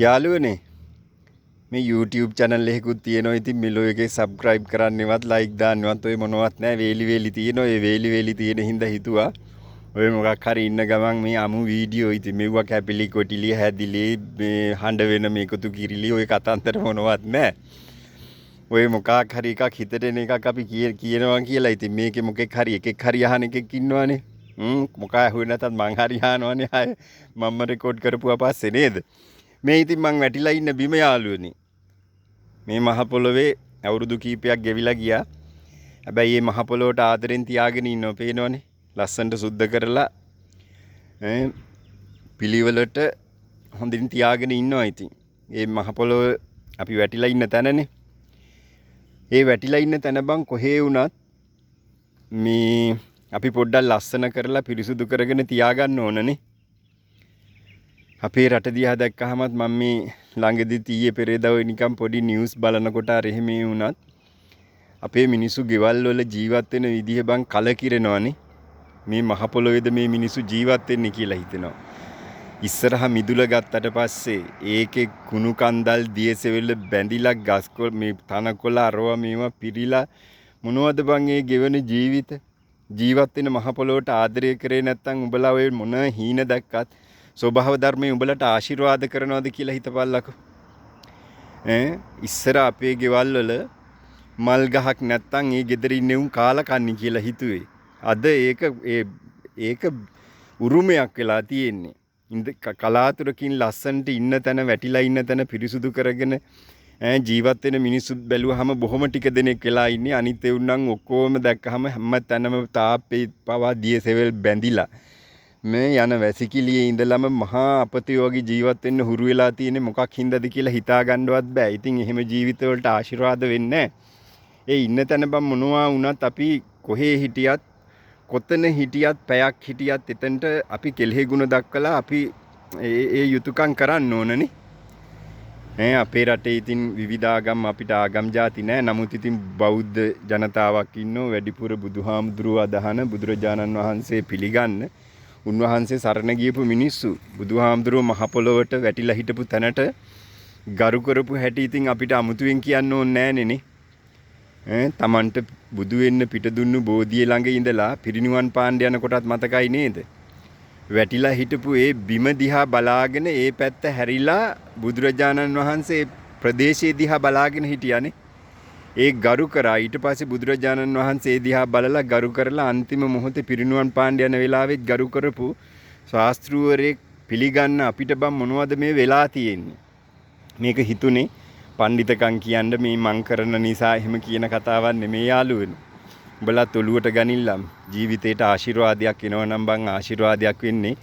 යාළුවනේ මේ YouTube channel එකකුත් තියෙනවා. ඉතින් මෙලෝ එකේ subscribe කරන්නවත් like දාන්නවත් ඔය මොනවත් නැහැ. වේලි තියෙනවා. ඒ වේලි තියෙන හින්දා හිතුවා ඔය මොකක් හරි ඉන්න ගමන් මේ අමු වීඩියෝ ඉතින් මෙව්වා කැපිලි කොටිලි හැදිලි මේ හඬ වෙන මේකතු කිරිලි ඔය කතන්දර මොනවත් නැහැ. ඔය මොකක් හරි එකක් හිතට එන එකක් අපි කියනවා කියලා. ඉතින් මේකේ මොකෙක් හරි එකෙක් හරි අහන එකෙක් ඉන්නවනේ. මොකක් ඇහුවේ නැතත් මං හරි අහනවනේ අය මම රෙකෝඩ් කරපුවා පස්සේ නේද? මේ ඉතින් මං වැටිලා ඉන්න බිම යාළුවනේ. මේ මහ පොළොවේ අවුරුදු කීපයක් ගෙවිලා ගියා. හැබැයි මේ මහ පොළොවට ආදරෙන් තියාගෙන ඉන්නව පේනවනේ. ලස්සනට සුද්ධ කරලා පිළිවෙලට හොඳින් තියාගෙන ඉන්නවා ඉතින්. මේ මහ පොළොව අපි වැටිලා ඉන්න තැනනේ. ඒ වැටිලා ඉන්න තැන බං කොහේ වුණත් මේ අපි පොඩ්ඩක් ලස්සන කරලා පිරිසුදු කරගෙන තියාගන්න ඕනනේ. අපේ රට දිහා දැක්කහමත් මම මේ ළඟදී ඊයේ පෙරේදා නිකන් පොඩි නිවුස් බලනකොට අර එහෙම වුණත් අපේ මිනිස්සු ගෙවල් වල ජීවත් වෙන විදිහ බං කලකිරෙනවනේ. මේ මහ පොළොවේද මේ මිනිස්සු ජීවත් වෙන්නේ කියලා හිතෙනවා. ඉස්සරහා මිදුල ගත්තට පස්සේ ඒකේ කුණු කන්දල් දියසෙවල බැඳිලා ගස්කොළ මේ තනකොළ අරවා මේවා පිරීලා මොනවද බං ඒ ගෙවන ජීවත් වෙන මහ පොළොවට ආදරය කරේ නැත්නම් උඹලා ඔය මොන හීන දැක්කත් ස්වභාව ධර්මයේ උඹලට ආශිර්වාද කරනවද කියලා හිතපල්ලකෝ. ඉස්සර අපේ ගෙවල් වල මල් ගහක් නැත්තම් ඒ ගෙදර ඉන්නේ උන් කාලා කන්නේ කියලා හිතුවේ. අද ඒක උරුමයක් වෙලා තියෙන්නේ. කලාතුරකින් ලස්සනට ඉන්න තැන වැටිලා ඉන්න තැන පිරිසුදු කරගෙන ජීවත් වෙන මිනිස්සු බැලුවාම බොහොම ටික දෙනෙක් වෙලා ඉන්නේ. අනිත් ඒ උන්නම් ඔක්කොම දැක්කහම හැම තැනම තාප්පේ පවා දියසෙවල් බැඳිලා මේ යන වැසිකිළියේ ඉඳලම මහා අපතේ වගේ ජීවත් වෙන්න හුරු වෙලා තියෙන්නේ මොකක් හින්දාද කියලා හිතා ගන්නවත් බෑ. ඉතින් එහෙම ජීවිතවලට ආශිර්වාද වෙන්නේ ඒ ඉන්න තැන බම් මොනවා වුණත් අපි කොහේ හිටියත් කොතන හිටියත් පැයක් හිටියත් එතනට අපි කෙලෙහි ගුණ දක්වලා අපි ඒ යුතුයකම් කරන්න ඕනනේ. අපේ රටේ ඉතින් විවිධ ආගම් අපිට ආගම් ಜಾති නැහැ. නමුත් ඉතින් බෞද්ධ ජනතාවක් ඉන්නෝ වැඩිපුර බුදුහාමුදුරුවෝ අදහන බුදුරජාණන් වහන්සේ පිළිගන්න උන්වහන්සේ සරණ ගියපු මිනිස්සු බුදුහාමුදුරුවෝ මහ පොළොවට වැටිලා හිටපු තැනට ගරු කරපු හැටි ඉතින් අපිට අමුතුවෙන් කියන්න ඕනේ නෑනේ. තමන්ට බුදු වෙන්න පිට දුන්නු බෝධිය ළඟ ඉඳලා පිරිනිවන් පාණ්ඩ යන කොටත් මතකයි නේද? වැටිලා හිටපු ඒ බිම දිහා බලාගෙන ඒ පැත්ත හැරිලා බුදුරජාණන් වහන්සේ ප්‍රදේශයේ දිහා බලාගෙන හිටියානේ. ඒ ගරු කරා ඊට පස්සේ බුදුරජාණන් වහන්සේ දිහා බලලා ගරු කරලා අන්තිම මොහොතේ පිරිනුවන් පාණ්ඩ යන වෙලාවෙත් ගරු කරපු ශාස්ත්‍රූවරයෙක් පිළිගන්න අපිට බම් මොනවද මේ වෙලා තියෙන්නේ? මේක හිතුනේ පඬිතකම් කියන්න මේ මං කරන නිසා එහෙම කියන කතාවක් නෙමෙයි යාළුවනේ. උඹලත් ඔළුවට ගනිල්ලම් ජීවිතේට ආශිර්වාදයක් එනවා නම් බං ආශිර්වාදයක් වෙන්නේ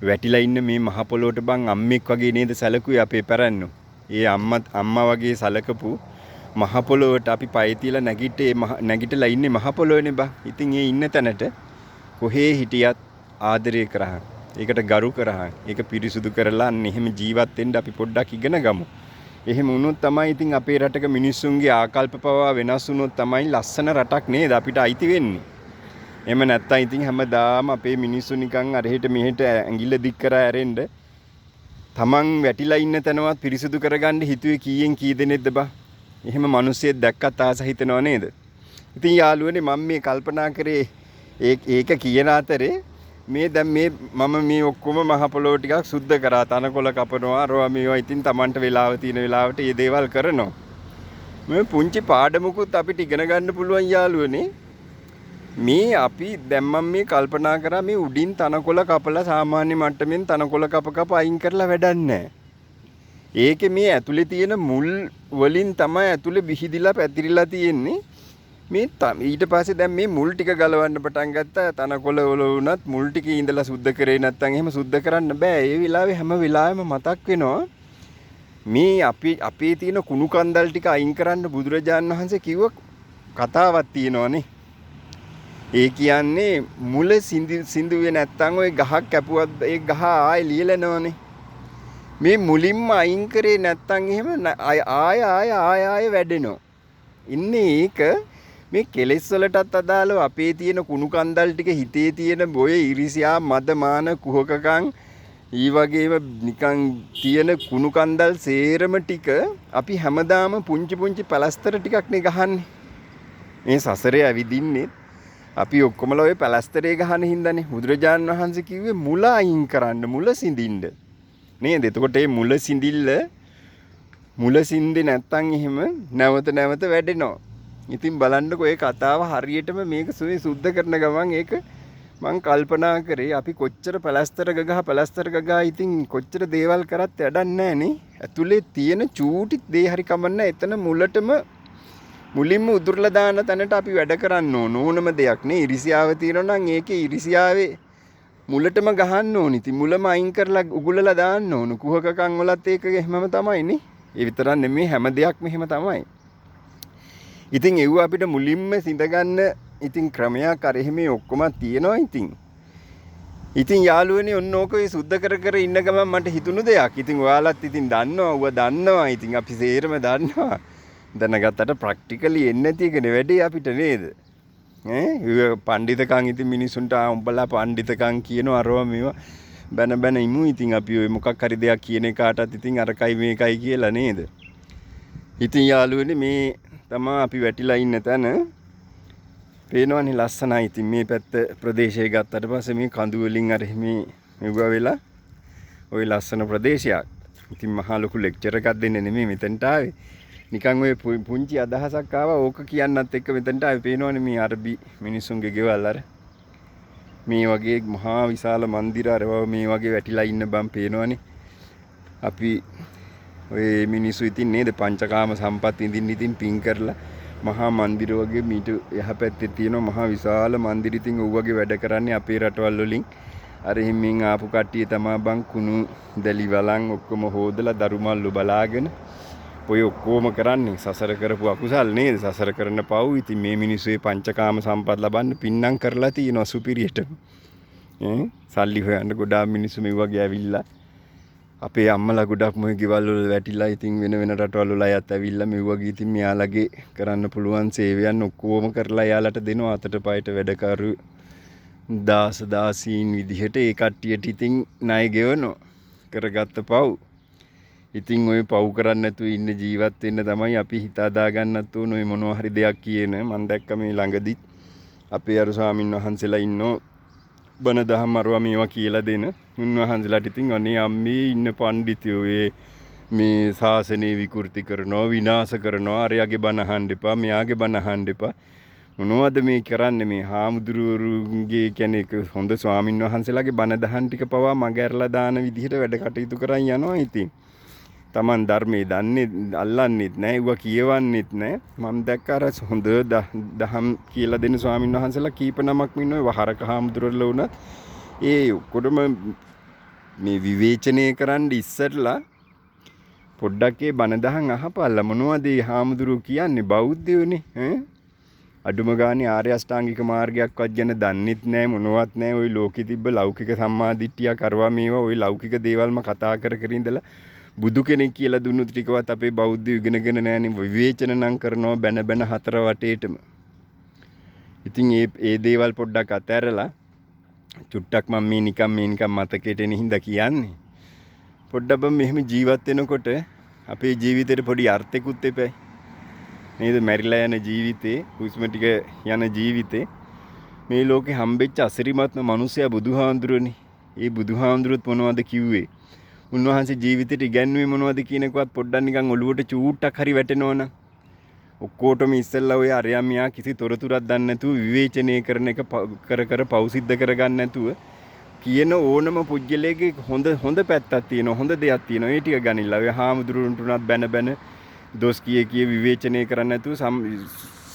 වැටිලා ඉන්න මේ මහ පොළොවට බං අම්මෙක් වගේ නේද සැලකුවේ අපේ පැරණියෝ. ඒ අම්මා වගේ සැලකපු මහ පොළොවට අපි පය තියලා නැගිටලා ඉන්නේ මහ පොළොවේනේ බං. ඉතින් ඒ ඉන්න තැනට කොහේ හිටියත් ආදරය කරහන්. ඒකට ගරු කරහන්. ඒක පිරිසුදු කරලා අන්න එහෙම ජීවත් වෙන්න අපි පොඩ්ඩක් ඉගෙන ගමු. එහෙම වුණොත් තමයි ඉතින් අපේ රටක මිනිස්සුන්ගේ ආකල්ප පවා වෙනස් වුණොත් තමයි ලස්සන රටක් නේද අපිට අයිති වෙන්නේ. එහෙම නැත්තම් ඉතින් හැමදාම අපේ මිනිස්සු නිකන් අරහෙට මෙහෙට ඇඟිල්ල දික් කරා ඇරෙන්න තමන් වැටිලා ඉන්න තැනවත් පිරිසුදු කරගන්න හිතුවේ කීයෙන් කී දෙනෙක්ද බං? එහෙම මිනිස්සෙක් දැක්කත් ආස හිතෙනව නේද? ඉතින් යාළුවනේ මම මේ කල්පනා කරේ ඒක කියන අතරේ දැන් මම මේ ඔක්කොම මහ පොළොව ටිකක් සුද්ධ කරා. තනකොළ කපනවා අරවා මේවා ඉතින් Tamanට වෙලාව තියෙන වෙලාවට මේ දේවල් කරනවා. මේ පුංචි පාඩමකුත් අපිට ඉගෙන ගන්න පුළුවන් යාළුවනේ. මේ අපි දැන් මම මේ කල්පනා කරා මේ උඩින් තනකොළ කපලා සාමාන්‍ය මට්ටමින් තනකොළ කප අයින් කරලා වැඩක් නැහැ. ඒකේ මේ ඇතුලේ තියෙන මුල් වලින් තමයි ඇතුලේ විහිදිලා පැතිරිලා තියෙන්නේ. මේ ඊට පස්සේ දැන් මේ මුල් ටික ගලවන්න පටන් ගත්තා. තනකොළ වල වුණත් මුල් ටික ඉඳලා සුද්ධ කරේ නැත්නම් එහෙම සුද්ධ කරන්න බෑ. ඒ වෙලාවේ හැම වෙලාවෙම මතක් වෙනවා මේ අපේ තියෙන කුණු කන්දල් ටික අයින් කරන්න බුදුරජාණන් වහන්සේ කිව්ව කතාවක් තියෙනවනේ. ඒ කියන්නේ මුල සිඳුවේ නැත්නම් ওই ගහක් කැපුවත් ඒ ගහ ආයෙ ලියලනවනේ. මේ මුලින්ම අයින් කරේ නැත්නම් එහෙම ආය වැඩෙනවා. ඉන්නේ ඒක මේ කෙලෙස් වලටත් අදාළව අපේ තියෙන කුණු කන්දල් ටික හිතේ තියෙන බොය ඉරිසියා මදමාන කුහකකම් ඊ වගේම නිකන් තියෙන කුණු කන්දල් සේරම ටික අපි හැමදාම පුංචි පුංචි පැලස්තර ටිකක් නේ ගහන්නේ. මේ සසරේ ඇවිදින්නේ අපි ඔක්කොමලා ඔය පැලස්තරේ ගහන හින්දානේ. බුදුරජාණන් වහන්සේ කිව්වේ මුල අයින් කරන්න, මුල සිඳින්න. නේද? එතකොට මේ මුල සිඳි නැත්තම් එහෙම නැවත නැවත වැඩෙනවා. ඉතින් බලන්නකෝ ඒ කතාව හරියටම මේක සුද්ධ කරන ගමන් ඒක මං කල්පනා කරේ අපි කොච්චර පැලස්තර ගගා ඉතින් කොච්චර දේවල් කරත් වැඩක් නැහැ නේ. ඇතුලේ තියෙන චූටි දේ හරි කමන්න එතන මුලින්ම උදුරලා දාන තැනට අපි වැඩ කරන්න ඕනම දෙයක් නේ. ඉරිසියාව තියෙනවා නම් ඒකේ ඉරිසියාවේ මුලටම ගහන්න ඕනි. ඉතින් මුලම අයින් කරලා උගුලලා දාන්න ඕන. කුහකකම් වලත් ඒක එහෙමම තමයි නේ. ඒ විතරක් නෙමෙයි හැම දෙයක්ම එහෙම තමයි. ඉතින් ඒව අපිට මුලින්ම සිඳගන්න ඉතින් ක්‍රමයක් අර එහෙම ඔක්කොම තියෙනවා ඉතින් යාළුවනේ ඔන්න ඕක සුද්ධ කර ඉන්න ගමන් මට හිතුණු දෙයක්. ඉතින් ඔයාලත් ඉතින් දන්නවා. ඉතින් අපි සේරම දන්නවා. දැනගත්තට ප්‍රැක්ටිකලි එන්නේ නැති එකනේ වැඩේ අපිට නේද? පණ්ඩිතකම් ඉතින් මිනිසුන්ට උඹලා පණ්ඩිතකම් කියනවා අරවා මේවා බැන ඉමු. ඉතින් අපි ඔය මොකක් හරි දෙයක් කියන කාටත් ඉතින් අරකයි මේකයි කියලා නේද? ඉතින් යාළුවනේ මේ තමයි අපි වැටිලා ඉන්න තැන. පේනවනේ ලස්සනයි. ඉතින් මේ පැත්ත ප්‍රදේශය ගත්තට පස්සේ මේ කඳු වලින් අර මේ මෙවුවා වෙලා ওই ලස්සන ප්‍රදේශයක්. ඉතින් මහා ලොකු ලෙක්චර් එකක් දෙන්න නෙමෙයි මෙතනට ආවේ. නිකන් ඔය පුංචි අදහසක් ආවා ඕක කියන්නත් එක්ක මෙතනට ආවේ. පේනවනේ මේ අරබි මිනිසුන්ගේ ගෙවල් අර මේ වගේ මහා විශාල මන්දිර අර මේ වගේ වැටිලා ඉන්න බම් පේනවනේ. අපි ඔය මිනිස්සු ඉතින් නේද පංචකාම සම්පත් ඉඳින් පින් කරලා මහා මන්දිර වගේ මීට යහපැත්තේ තියෙන මහා විශාල මන්දිර. ඉතින් ඔය වගේ වැඩ කරන්නේ අපේ රටවල් වලින් අර හිමින් ආපු කට්ටිය තමයි බං කුණු දැලි වලන් ඔක්කොම හොදලා දරුමල්ලු බලාගෙන ඔය ඔක්කොම කරන්නේ සසර කරපු අකුසල් නේද? සසර කරන පව්. ඉතින් මේ මිනිස්සු මේ පංචකාම සම්පත් ලබන්න පින්නම් කරලා තියෙනවා සුපිරියට. සල්ලි හොයන්න ගොඩාක් මිනිස්සු මේ වගේ ඇවිල්ලා අපේ අම්මලා ගොඩක් මොහේ ගෙවල් වල වැටිලා ඉතින් වෙන රටවල් වල අයත් ඇවිල්ලා මේ වගේ ඉතින් මෙයාලගේ කරන්න පුළුවන් සේවයන් ඔක්කොම කරලා එයාලට දෙනවා අතට පයට වැඩකරු දාසීන් විදිහට ඒ කට්ටියට ඉතින් ණය ගෙවනවා කරගත්ත පව්. ඉතින් ඔය පව් කරන්නේ නැතුව ඉන්න ජීවත් වෙන්න තමයි අපි හිත හදා ගන්නත් ඕන. ඔය මොනවා හරි දෙයක් කියන මම දැක්ක මේ ළඟදි අපේ අර ස්වාමින් වහන්සේලා ඉන්නෝ බණ දහම් අරවා මේවා කියලා දෙන උන්වහන්සේලාට ඉතින් අනේ අම්මේ ඉන්න පඬිතුයෝ මේ ශාසනය විකෘති කරනවා විනාශ කරනවා. අරයාගේ බණ අහන්න එපා මෙයාගේ බණ අහන්න එපා. මොනවද මේ කරන්නේ? මේ හාමුදුරුවෝගේ කියන්නේ හොඳ ස්වාමින් වහන්සේලාගේ බණ දහම් ටික පවා මගහැරලා දාන විදිහට වැඩ කටයුතු කරන් යනවා. ඉතින් Taman ධර්මයේ දන්නේ අල්ලන්නෙත් නැහැ, ඒවා කියවන්නෙත් නැහැ. මම දැක්ක අර හොඳ දහම් කියලා දෙන ස්වාමීන් වහන්සේලා කීප නමක් ඉන්නවා. වහරක හාමුදුරුවෝ වුණත් ඒ ඔක්කොටම මේ විවේචනය කරන්න ඉස්සරලා පොඩ්ඩක් ඒ බණ දහම් අහපල්ලා. මොනවද මේ හාමුදුරුවෝ කියන්නේ? බෞද්ධයෝනේ. අඩුම ගානේ ආර්ය අෂ්ටාංගික මාර්ගයක්වත් ගැන දන්නෙත් නැහැ, මොනවත් නැහැ. ওই ලෝකෙ තිබ්බ ලෞකික සම්මාදිට්ඨිය කරවා මේවා ওই ලෞකික දේවල්ම කතා කර ඉඳලා බුදු කෙනෙක් කියලා දුන්නු ටිකවත් අපේ බෞද්ධ ඉගෙනගෙන නැහැනේ. විවේචන නම් කරනවා බැන හතර වටේටම. ඉතින් ඒ දේවල් පොඩ්ඩක් අතහැරලා චුට්ටක් මම මේ නිකන් මතකෙට එන හින්දා කියන්නේ. පොඩ්ඩක් මෙහෙම ජීවත් වෙනකොට අපේ ජීවිතේට පොඩි අර්ථයකුත් එපැයි. නේද? මැරිලා යන ජීවිතේ, හුස්ම ටික යන ජීවිතේ මේ ලෝකේ හම්බෙච්ච අසිරිමත්ම මිනිසයා බුදුහාඳුරනේ. ඒ බුදුහාඳුරත් මොනවද කිව්වේ? උන්වහන්සේ ජීවිතේට ඉගැන්වුවේ මොනවද කියන එකවත් පොඩ්ඩක් නිකන් ඔලුවට චූට්ටක් හරි වැටෙනවනම් ඔක්කොටම ඉස්සෙල්ලා ඔය අරයා මියා කිසි තොරතුරක් දන්නේ නැතුව විවේචනය කරන එක කර පෞසිද්ධ කරගන්න නැතුව කියන ඕනම පුජ්‍යලයේ හොඳ පැත්තක් තියෙනවා, හොඳ දෙයක් තියෙනවා. ඒ ටික ගනිලා ඔය හාමුදුරුවන්ට උනත් බැන දොස් කිය විවේචනය කරන්නේ නැතුව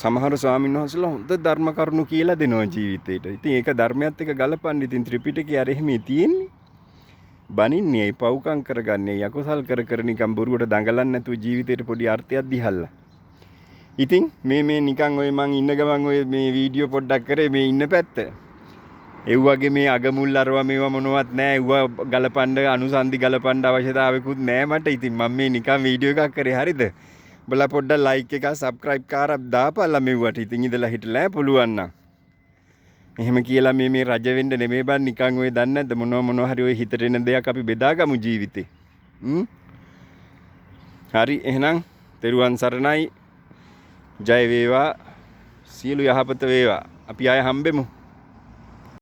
සමහර ස්වාමීන් වහන්සේලා හොඳ ධර්ම කරුණු කියලා දෙනවා ජීවිතේට. ඉතින් ඒක ධර්මයත් එක්ක ගලපන්න. ඉතින් ත්‍රිපිටකයේ අර එහෙම තියෙන්නේ. බනින්නේ පව්කම් කරගන්නේ යකුසල් කර නිකන් බොරුවට දඟලන්නේ නැතුව ජීවිතේට පොඩි අර්ථයක් දිහල්ලා. ඉතින් මේ නිකන් ඔය මං ඉන්න ගමන් ඔය මේ වීඩියෝ පොඩ්ඩක් කරේ මේ ඉන්න පැත්ත. ඒ වගේ මේ අගමුල් අරවා මේවා මොනවත් නැහැ. ඒවා ගලපන්න අනුසන්දි ගලපන්න අවශ්‍යතාවයකුත් නැහැ මට. ඉතින් මම මේ නිකන් වීඩියෝ එකක් කරේ හරිද? බලලා පොඩ්ඩක් ලයික් එකක් සබ්ස්ක්‍රයිබ් කරලා දාපල්ලා මෙව්වට. ඉතින් ඉඳලා හිටලා පුළුවන් නම්. එහෙම කියලා මේ රජ වෙන්න නෙමෙයි බං නිකන් ඔය දන්නේ නැද්ද මොනවා හරි ඔය හිතට එන දෙයක් අපි බෙදාගමු ජීවිතේ. හරි එහෙනම් තෙරුවන් සරණයි. ජය වේවා. සියලු යහපත වේවා. අපි ආය හම්බෙමු.